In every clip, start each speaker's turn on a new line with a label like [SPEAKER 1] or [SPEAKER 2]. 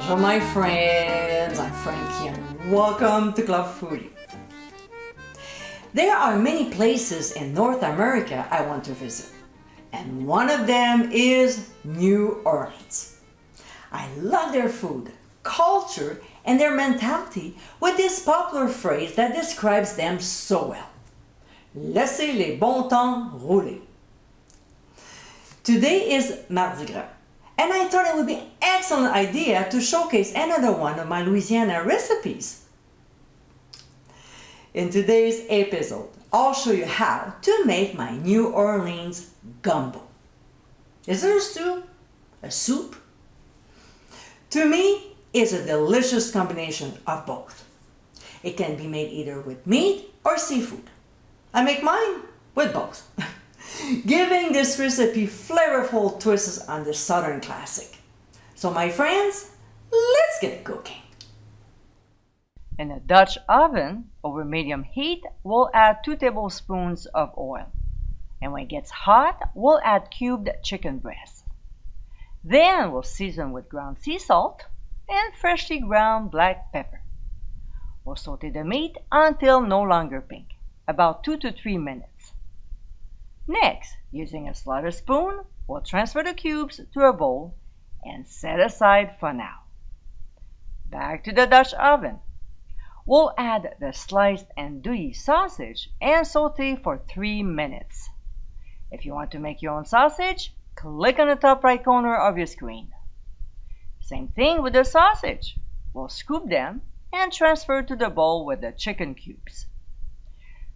[SPEAKER 1] Bonjour my friends, I'm Frankie and welcome to Club Foodie. There are many places in North America I want to visit, and one of them is New Orleans. I love their food, culture, and their mentality with this popular phrase that describes them so well. Laissez les bons temps rouler. Today is Mardi Gras, and I thought it would be an excellent idea to showcase another one of my Louisiana recipes. In today's episode, I'll show you how to make my New Orleans Gumbo. Is it a stew? A soup? To me, it's a delicious combination of both. It can be made either with meat or seafood. I make mine with both, giving this recipe flavorful twists on the Southern classic. So my friends, let's get cooking.
[SPEAKER 2] In a Dutch oven over medium heat, we'll add 2 tablespoons of oil. And when it gets hot, we'll add cubed chicken breast. Then we'll season with ground sea salt and freshly ground black pepper. We'll saute the meat until no longer pink, about 2 to 3 minutes. Next, using a slider spoon, we'll transfer the cubes to a bowl and set aside for now. Back to the Dutch oven. We'll add the sliced andouille sausage and saute for 3 minutes. If you want to make your own sausage, click on the top right corner of your screen. Same thing with the sausage. We'll scoop them and transfer to the bowl with the chicken cubes.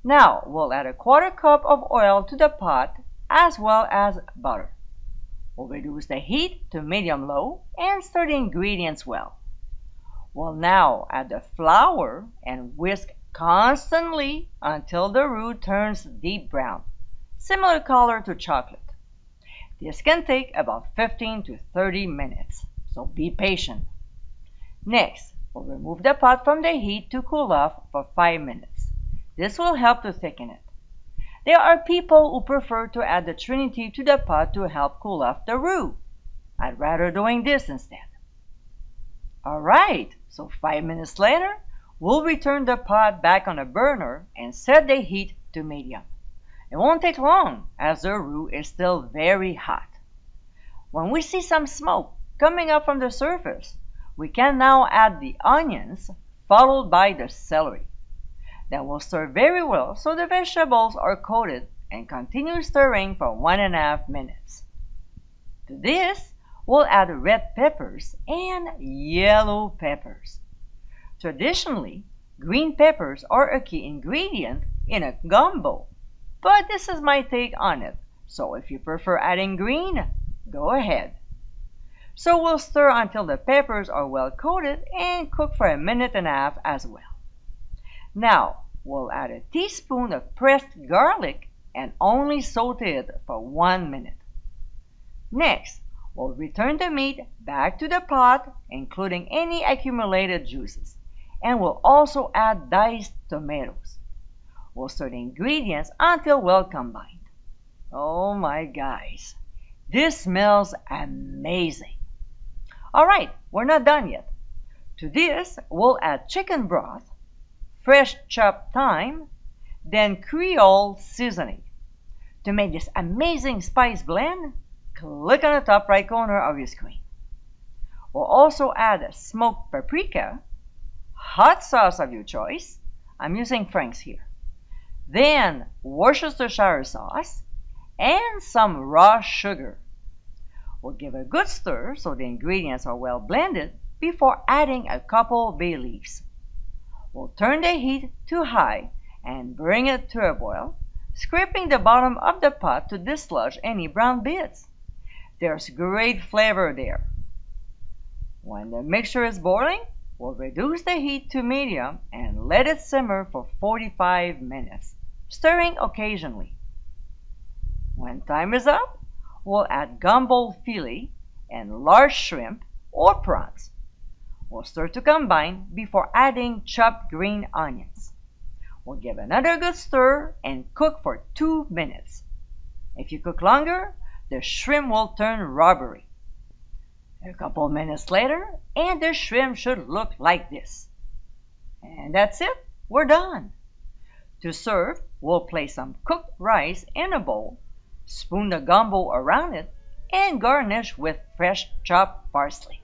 [SPEAKER 2] Now we'll add a 1/4 cup of oil to the pot as well as butter. We'll reduce the heat to medium-low and stir the ingredients well. We'll now add the flour and whisk constantly until the roux turns deep brown, similar color to chocolate. This can take about 15 to 30 minutes, so be patient. Next, we'll remove the pot from the heat to cool off for 5 minutes. This will help to thicken it. There are people who prefer to add the trinity to the pot to help cool off the roux. I'd rather doing this instead. Alright, so 5 minutes later, we'll return the pot back on the burner and set the heat to medium. It won't take long as the roux is still very hot. When we see some smoke coming up from the surface, we can now add the onions followed by the celery. Then we'll stir very well so the vegetables are coated and continue stirring for 1.5 minutes. To this, we'll add red peppers and yellow peppers. Traditionally, green peppers are a key ingredient in a gumbo, but this is my take on it, so if you prefer adding green, go ahead. So we'll stir until the peppers are well coated and cook for 1.5 minutes as well. Now, we'll add a teaspoon of pressed garlic and only saute it for 1 minute. Next, we'll return the meat back to the pot, including any accumulated juices, and we'll also add diced tomatoes. We'll stir the ingredients until well combined. Oh my guys, this smells amazing. Alright, we're not done yet. To this, we'll add chicken broth, fresh chopped thyme, then Creole seasoning. To make this amazing spice blend, click on the top right corner of your screen. We'll also add smoked paprika, hot sauce of your choice. I'm using Frank's here. Then Worcestershire sauce and some raw sugar. We'll give a good stir so the ingredients are well blended before adding a couple bay leaves. We'll turn the heat to high and bring it to a boil, scraping the bottom of the pot to dislodge any brown bits. There's great flavor there. When the mixture is boiling, we'll reduce the heat to medium and let it simmer for 45 minutes, stirring occasionally. When time is up, we'll add gumbo fillet and large shrimp or prawns. We'll stir to combine before adding chopped green onions. We'll give another good stir and cook for 2 minutes. If you cook longer, the shrimp will turn rubbery. A couple minutes later, and the shrimp should look like this. And that's it, we're done. To serve, we'll place some cooked rice in a bowl, spoon the gumbo around it, and garnish with fresh chopped parsley.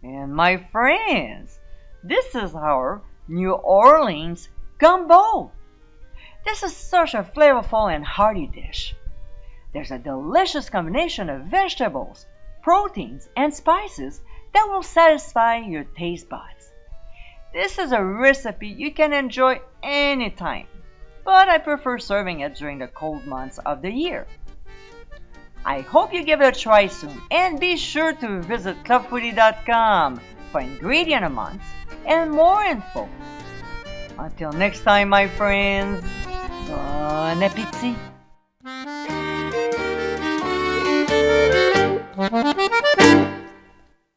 [SPEAKER 2] And my friends, this is our New Orleans Gumbo. This is such a flavorful and hearty dish. There's a delicious combination of vegetables, proteins, and spices that will satisfy your taste buds. This is a recipe you can enjoy anytime, but I prefer serving it during the cold months of the year. I hope you give it a try soon, and be sure to visit clubfoodie.com for ingredient amounts and more info. Until next time, my friends, bon appétit!